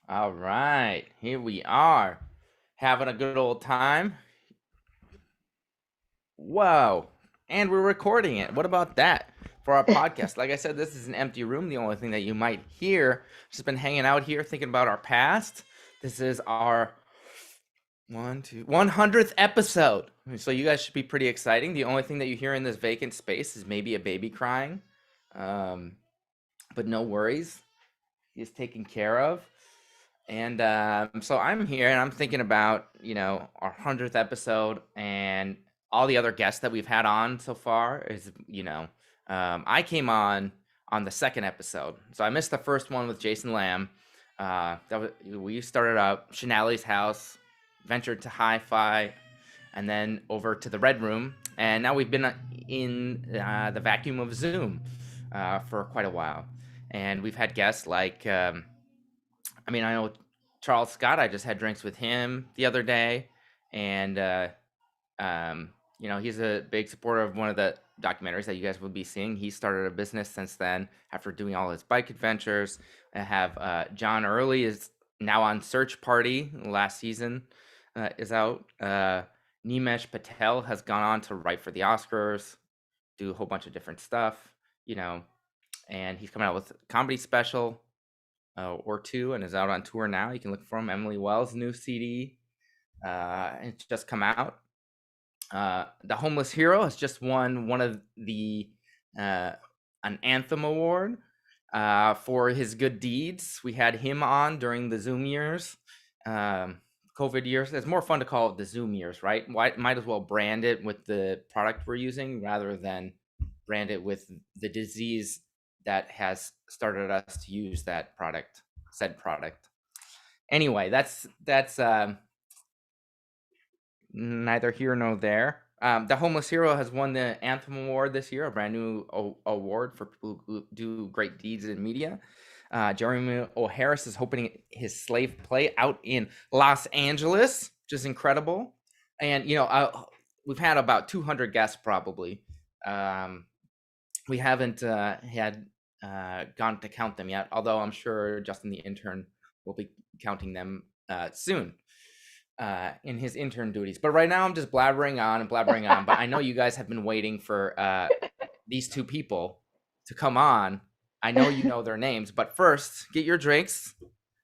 All right, here we are, having a good old time. Whoa, and we're recording it. What about that for our podcast? Like I said, this is an empty room. The only thing that you might hear, just been hanging out here thinking about our past. This is our 100th episode. So you guys should be pretty exciting. The only thing that you hear in this vacant space is maybe a baby crying. Um, but no worries. He's taken care of. And so I'm here and I'm thinking about, our 100th episode and all the other guests that we've had on so far is, I came on the second episode. So I missed the first one with Jason Lamb. We started out Shenali's house, ventured to hi-fi, and then over to the Red Room. And now we've been in the vacuum of Zoom for quite a while. And we've had guests like... I know Charles Scott. I just had drinks with him the other day, and he's a big supporter of one of the documentaries that you guys will be seeing. He started a business since then after doing all his bike adventures. I have John Early is now on Search Party. Last season is out. Nimesh Patel has gone on to write for the Oscars, do a whole bunch of different stuff, and he's coming out with a comedy special. Or two, and is out on tour now. You can look for him. Emily Wells' new CD. It's just come out. The Homeless Hero has just won one of the an Anthem Award for his good deeds. We had him on during the Zoom years, COVID years. It's more fun to call it the Zoom years, right? Might as well brand it with the product we're using rather than brand it with the disease that has started us to use that said product. Anyway, that's neither here nor there. The Homeless Hero has won the Anthem Award this year, a brand new award for people who do great deeds in media. Jeremy O'Harris is hoping his Slave play out in Los Angeles, which is incredible. And, we've had about 200 guests probably. We haven't had gone to count them yet, although I'm sure Justin the intern will be counting them soon in his intern duties. But right now I'm just blabbering on. But I know you guys have been waiting for these two people to come on. I know you know their names, but first, get your drinks.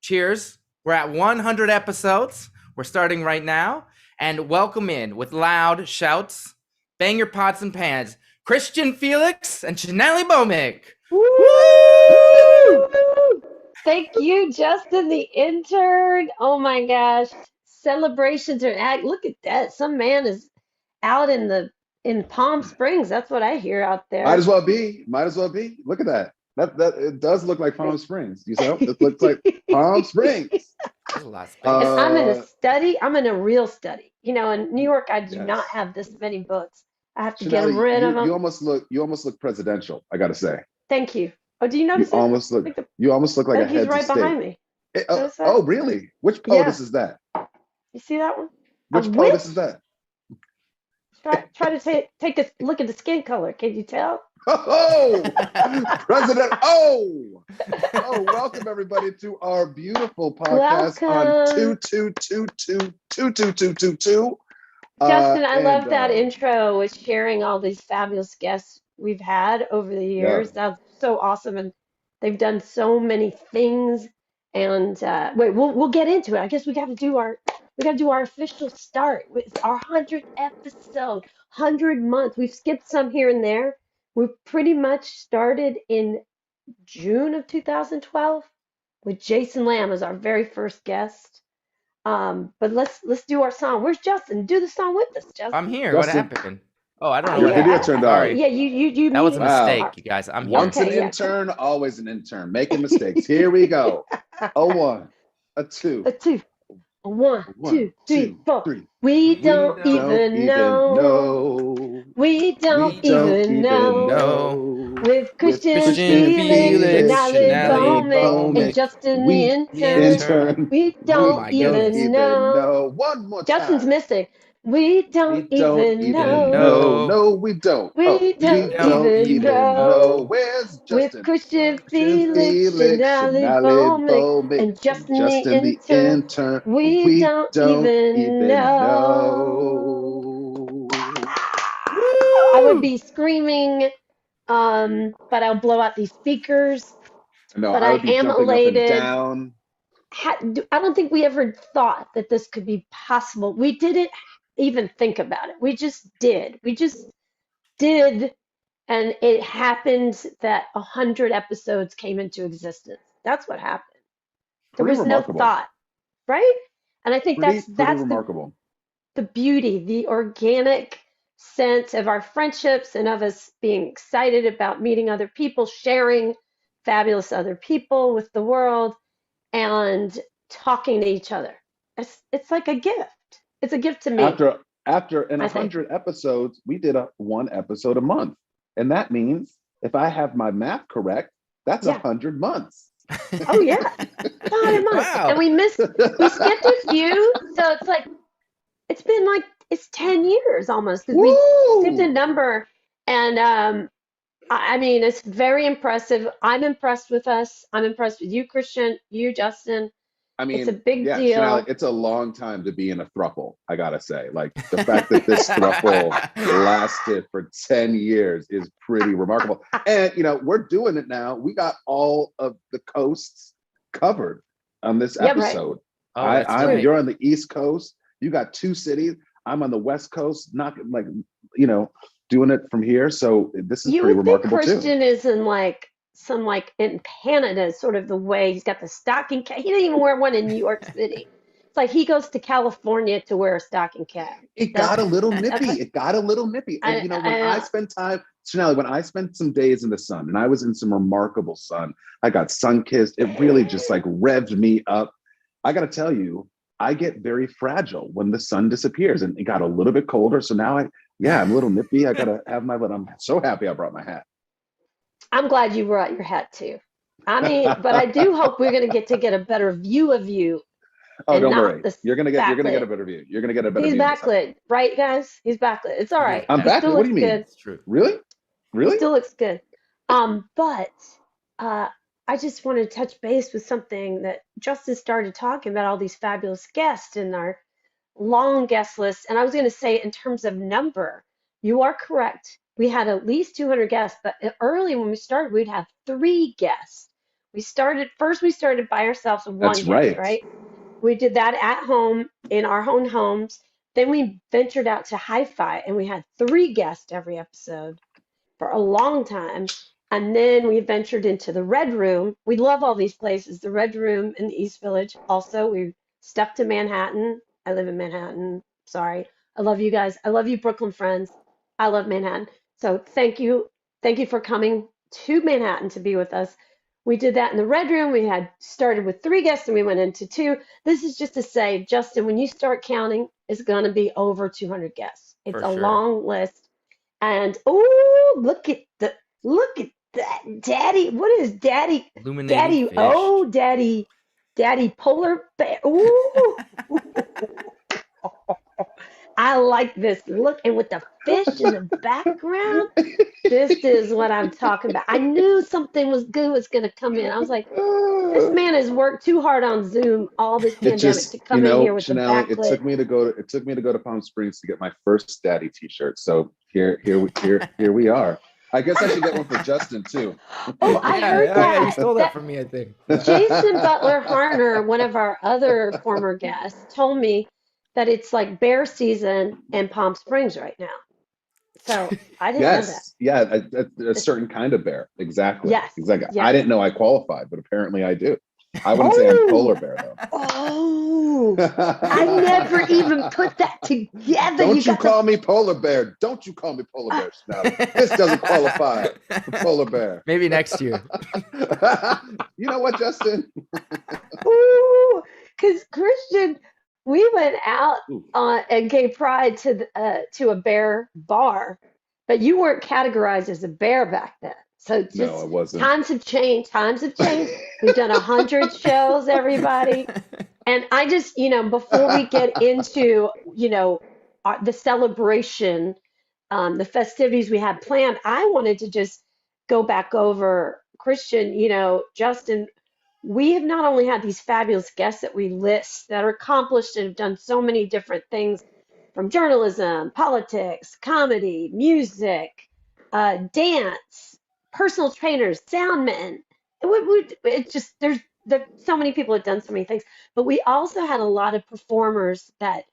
Cheers. We're at 100 episodes. We're starting right now. And welcome in with loud shouts, bang your pots and pans, Christian Felix and Chanelli Bomick. Woo! Thank you, Justin, the intern. Oh my gosh. Celebrations are look at that. Some man is out in Palm Springs. That's what I hear out Might there. as well be. Might as well be. Look at that. That it does look like Palm Springs. You know, it looks like Palm Springs. There's a lot of space. And I'm in a study. I'm in a real study. In New York, I do Yes. not have this many books. I have to Chanelli, get them rid of them. You almost look presidential. I gotta say. Thank you. Oh, do you notice You it? almost look. You almost look like a He's head right of state. behind me. Oh, really? Which POTUS is that? You see that one? Which POTUS is that? Try to take a look at the skin color. Can you tell? Oh, President O. Oh, welcome everybody to our beautiful podcast on 222222222. Justin, I love that intro with sharing all these fabulous guests we've had over the years. That's so awesome, and they've done so many things. And wait, we'll get into it. I guess we got to do our official start with our 100th episode, 100 months. We've skipped some here and there. We pretty much started in June of 2012 with Jason Lamb as our very first guest. But let's do our song. Where's Justin? Do the song with us, Justin. I'm here. Justin. What happened? Oh, I don't know. Your video turned on. Yeah, you. That was a mistake, Wow. you guys. I'm Once here. an intern, always an intern. Making mistakes. Here we go. A one, a two. A two. A one, two, three, four. Three. We don't even know. We don't even know. With Christian Felix and Chanelli Bowman and Justin the intern. We don't even know. One more time. Justin's missing. We don't even know. No, we don't. We don't even know. Where's With Justin? Christian Felix, Janelle Bowman, and Justin the intern. We don't even know. I would be screaming, but I'll blow out these speakers. No, but I would be am jumping elated. up and down. I don't think we ever thought that this could be possible. We didn't even think about it. We just did. And it happened that 100 episodes came into existence. That's what happened. There was no thought, right? And I think that's remarkable. The beauty, the organic sense of our friendships and of us being excited about meeting other people, sharing fabulous other people with the world, and talking to each other. It's like a gift. It's a gift to me. After 100 episodes, we did one episode a month. And that means if I have my math correct, that's 100 months. Oh yeah. 100 months. Wow. And we skipped a few, so it's 10 years almost, because we skipped a number. And I mean, it's very impressive. I'm impressed with us. I'm impressed with you, Christian, you, Justin. I mean, it's a big deal. Chanel, it's a long time to be in a throuple, I gotta say. Like, the fact that this throuple lasted for 10 years is pretty remarkable. And, we're doing it now. We got all of the coasts covered on this episode. Right. You're on the East Coast. You got 2 cities. I'm on the West Coast, not doing it from here. So this is pretty remarkable too. Christian is in in Canada, sort of the way he's got the stocking cap. He didn't even wear one in New York City. It's like he goes to California to wear a stocking cap. It got a little nippy. And when I spend time, Chanel, when I spent some days in the sun, and I was in some remarkable sun, I got sun-kissed. It really just revved me up. I got to tell you, I get very fragile when the sun disappears, and it got a little bit colder. So now I'm a little nippy. I got to have but I'm so happy I brought my hat. I'm glad you brought your hat too. I mean, but I do hope we're going to get a better view of you. Oh, don't worry. You're gonna get a better view. You're gonna get a better view. He's backlit, right, guys? He's backlit. It's all right. I'm backlit. What do you mean? It's true. Really? He still looks good. But I just want to touch base with something that Justin started talking about, all these fabulous guests in our long guest list. And I was going to say, in terms of number, you are correct. We had at least 200 guests, but early when we started, we'd have 3 guests. We started by ourselves with one guest, right? We did that at home in our own homes. Then we ventured out to hi-fi, and we had 3 guests every episode for a long time. And then we ventured into the Red Room. We love all these places. The Red Room in the East Village. Also, we stepped to Manhattan. I live in Manhattan. Sorry. I love you guys. I love you, Brooklyn friends. I love Manhattan. So thank you. Thank you for coming to Manhattan to be with us. We did that in the Red Room. We had started with 3 guests and we went into 2. This is just to say, Justin, when you start counting, it's going to be over 200 guests. It's a long list. And look at that, Daddy. What is Daddy? Illuminating fish. Daddy polar bear. Ooh. I like this look, and with the fish in the background, this is what I'm talking about. I knew something was good was going to come in. I was like, this man has worked too hard on Zoom all this pandemic to come in here with Chanel, the backlit. It took me to go to Palm Springs to get my first Daddy T-shirt. So here we are. I guess I should get one for Justin too. Oh, I heard that. Yeah, you stole that from me, I think. Jason Butler Harner, one of our other former guests, told me that it's like bear season in Palm Springs right now. So I didn't know that. Yeah, a certain kind of bear. Exactly. Yes. Exactly. Yes. I didn't know I qualified, but apparently I do. I wouldn't say I'm polar bear though. Oh, I never even put that together. Don't you call me polar bear. Don't you call me polar bear. No, this doesn't qualify for polar bear. Maybe next year. You know what, Justin? Ooh, because Christian, we went out at Gay Pride to a bear bar, but you weren't categorized as a bear back then. So just, no, I wasn't. Times have changed. We've done 100 shows, everybody. And I just, before we get into, the celebration, the festivities we had planned, I wanted to just go back over Christian, Justin. We have not only had these fabulous guests that we list that are accomplished and have done so many different things from journalism, politics, comedy, music, dance, personal trainers, soundmen. It just there's so many people have done so many things, but we also had a lot of performers that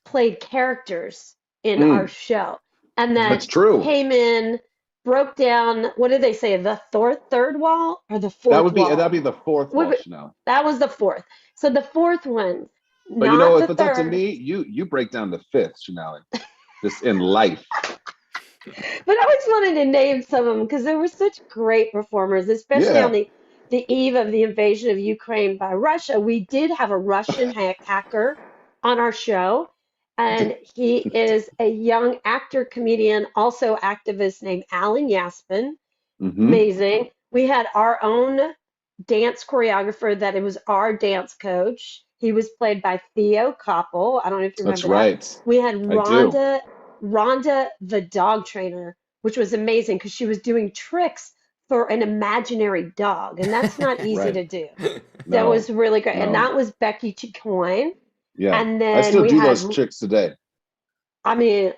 played characters in our show, and That's that true. came in, broke down. What did they say? The third wall or the fourth wall? That'd be the fourth wall, Chanel. That was the fourth. So the fourth one, but you know not what? the But third. to me, you break down the fifth, Chanel. This in life. But I just wanted to name some of them because they were such great performers, especially on the eve of the invasion of Ukraine by Russia. We did have a Russian hacker on our show, and he is a young actor, comedian, also activist named Alan Yaspin. Amazing. We had our own dance choreographer that it was our dance coach. He was played by Theo Koppel. I don't know if you remember that. That's right. We had Rhonda, the dog trainer, which was amazing because she was doing tricks for an imaginary dog, and that's not easy to do. That was really great. And that was Becky Chicoine. Yeah. And then I still do those tricks today. I mean,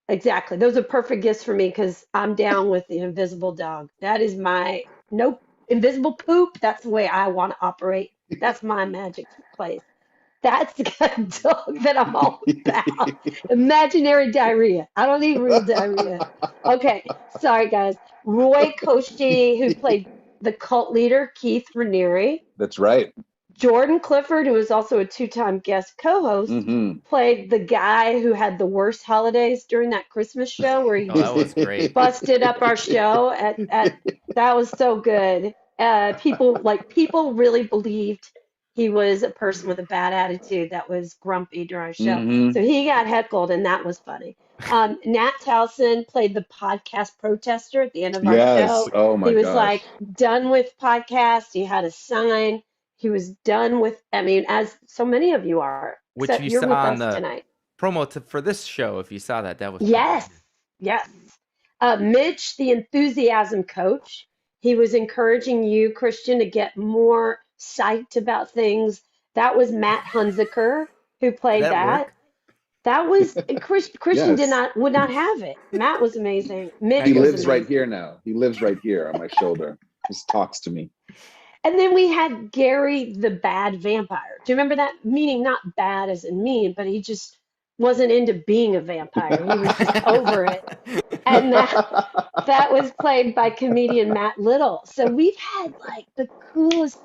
exactly. Those are perfect gifts for me because I'm down with the invisible dog. That is my invisible poop. That's the way I want to operate. That's my magic place. That's the kind of dog that I'm all about. Imaginary diarrhea. I don't need real diarrhea. Okay, sorry guys. Roy Koshy, who played the cult leader Keith Raniere. That's right. Jordan Clifford, who was also a two-time guest co-host, played the guy who had the worst holidays during that Christmas show where he that was great. Busted up our show. That was so good. People really believed he was a person with a bad attitude that was grumpy during our show. So he got heckled, and that was funny. Nat Towson played the podcast protester at the end of our show. Oh my He was gosh. like done with podcasts. He had a sign. He was done with, as so many of you are, which except you you're saw with on us the tonight. Promo for this show. If you saw that was yes. Mitch, the enthusiasm coach, he was encouraging you, Christian, to get more psyched about things. That was Matt Hunziker who played that. That was Christian would not have it. Matt was amazing. Mitch he was lives amazing. right here now. He lives right here on my shoulder. Just talks to me. And then we had Gary the bad vampire. Do you remember that? Meaning not bad as in mean, but he just wasn't into being a vampire. He was just over it. And that was played by comedian Matt Little. So we've had like the coolest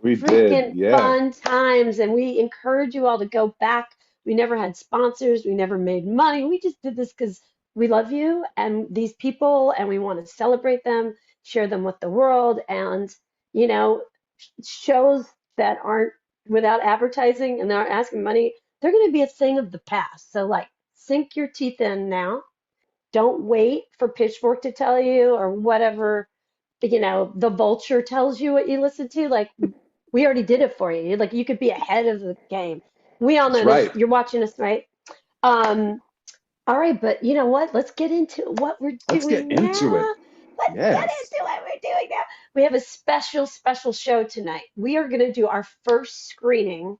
fun times, and we encourage you all to go back. We never had sponsors. We never made money. We just did this because we love you and these people, and we want to celebrate them, share them with the world, and shows that aren't without advertising and they're asking money, they're going to be a thing of the past. So sink your teeth in now. Don't wait for Pitchfork to tell you or whatever, the Vulture tells you what you listen to. We already did it for you. You could be ahead of the game. We all know this. You're watching us, right? All right, but you know what? Let's get into what we're doing now. Let's get into what we're doing now. We have a special show tonight. We are going to do our first screening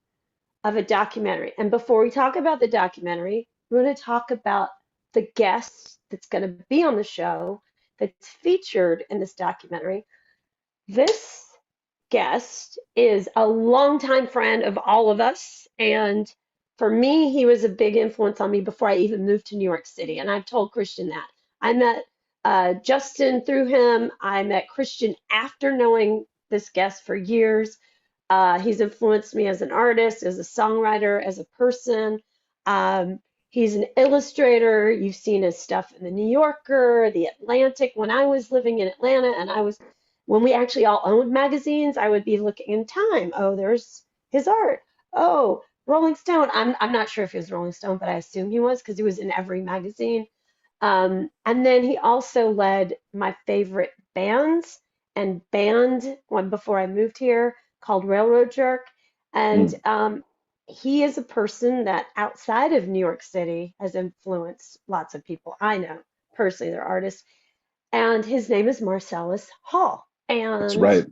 of a documentary. And before we talk about the documentary, we're going to talk about the guest that's going to be on the show that's featured in this documentary. This guest is a longtime friend of all of us, and for me, he was a big influence on me before I even moved to New York City. And I've told Christian that. I met Justin through him. I met Christian after knowing this guest for years. He's influenced me as an artist, as a songwriter, as a person. He's an illustrator. You've seen his stuff in the New Yorker, the Atlantic. When I was living in Atlanta, and when we actually all owned magazines, I would be looking in Time. Oh, there's his art. Oh, Rolling Stone. I'm not sure if he was Rolling Stone, but I assume he was because he was in every magazine. And then he also led my favorite bands and band one before I moved here called Railroad Jerk. And he is a person that outside of New York City has influenced lots of people I know personally. They're artists, and his name is Marcellus Hall. That's And right.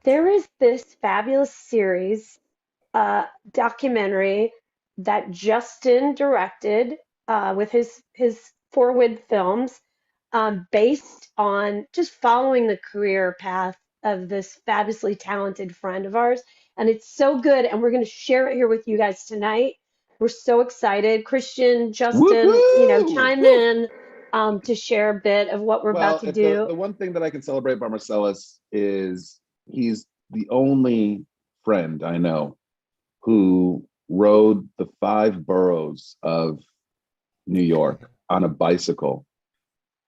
there is this fabulous series, documentary that Justin directed with his Forward Films, based on just following the career path of this fabulously talented friend of ours. And it's so good, and we're going to share it here with you guys tonight. We're so excited. Christian, Justin, Woohoo! chime in to share a bit of what we're about Well, to if do. the one thing that I can celebrate by Marcellus is he's the only friend I know who rode the 5 boroughs of New York on a bicycle,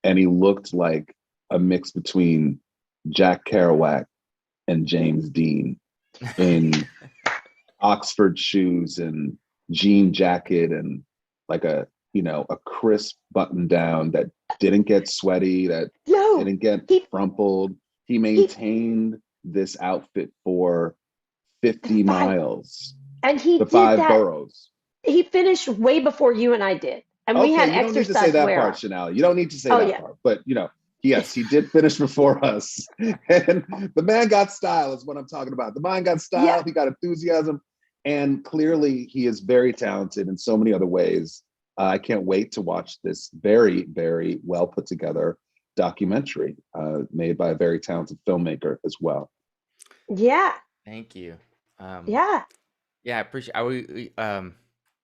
and he looked like a mix between Jack Kerouac and James Dean in Oxford shoes and jean jacket and like a crisp button down that didn't get sweaty, that didn't get crumpled. He maintained this outfit for 50 miles. And he the did 5 that. boroughs. He finished way before you and I did. And we had Okay, you don't need to say that part, Chanel. You don't need to say that part. But yes, he did finish before us. And the man got style is what I'm talking about. The man got style, yeah. He got enthusiasm. And clearly he is very talented in so many other ways. I can't wait to watch this very, very well put together documentary made by a very talented filmmaker as well. Yeah. Thank you. Yeah. Yeah, I appreciate.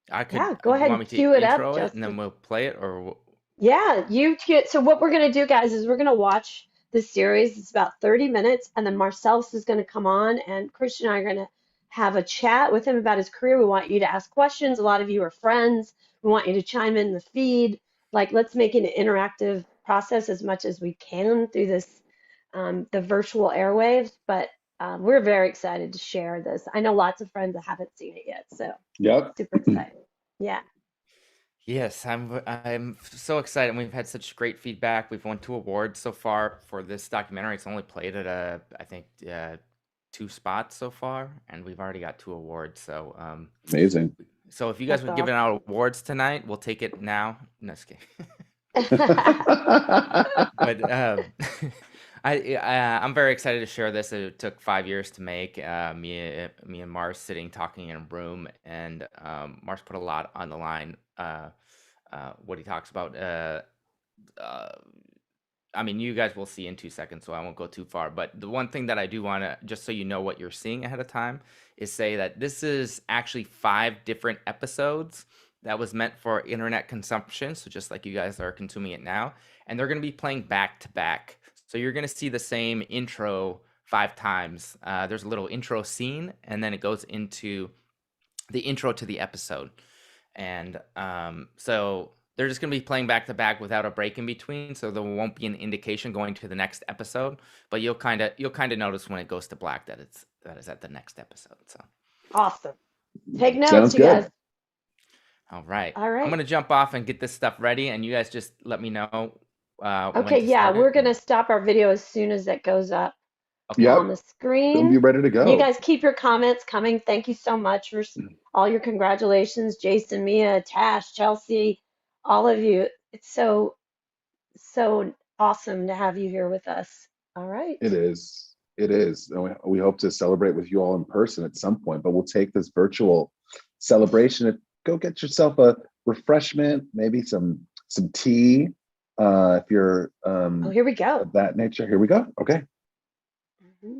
I could. Yeah, go ahead want me and cue it up, intro Justin. and then we'll play it, or. Yeah, so what we're gonna do, guys, is we're gonna watch this series. It's about 30 minutes, and then Marcellus is gonna come on, and Christian and I are gonna have a chat with him about his career. We want you to ask questions. A lot of you are friends. We want you to chime in the feed. Like, let's make it an interactive process as much as we can through this, the virtual airwaves. But we're very excited to share this. I know lots of friends that haven't seen it yet, so super excited. Yeah. Yes, I'm so excited. We've had such great feedback. We've won 2 awards so far for this documentary. It's only played at I think 2 spots so far, and we've already got 2 awards. So amazing. So if you guys were giving out awards tonight, we'll take it now. No, just kidding. But I'm very excited to share this. It took 5 years to make. Me and Mars sitting talking in a room, and Mars put a lot on the line. What he talks about. I mean, you guys will see in 2 seconds, so I won't go too far. But the one thing that I do want to, just so you know what you're seeing ahead of time, is say that this is actually 5 different episodes that was meant for internet consumption. So just like you guys are consuming it now, and they're going to be playing back to back. So you're going to see the same intro 5 times. There's a little intro scene, and then it goes into the intro to the episode. And so they're just going to be playing back to back without a break in between. So there won't be an indication going to the next episode, but you'll kind of notice when it goes to black that is at the next episode. So awesome. Take notes, you guys. All right. I'm going to jump off and get this stuff ready, and you guys just let me know. Okay, yeah, we're going to stop our video as soon as it goes up on the screen. We'll be ready to go. You guys keep your comments coming. Thank you so much for all your congratulations, Jason, Mia, Tash, Chelsea, all of you. It's so awesome to have you here with us. All right. It is. And we hope to celebrate with you all in person at some point, but we'll take this virtual celebration and go get yourself a refreshment, maybe some tea. If you're here we go. Of that nature. Here we go. Okay. Mm-hmm.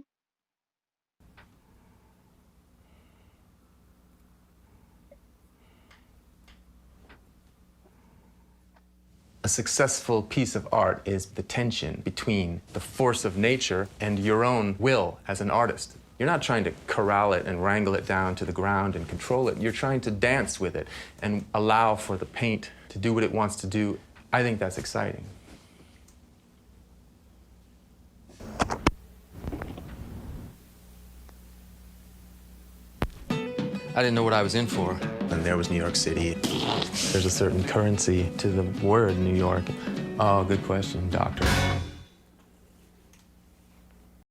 A successful piece of art is the tension between the force of nature and your own will as an artist. You're not trying to corral it and wrangle it down to the ground and control it. You're trying to dance with it and allow for the paint to do what it wants to do. I think that's exciting. I didn't know what I was in for. And there was New York City. There's a certain currency to the word New York. Oh, good question, doctor.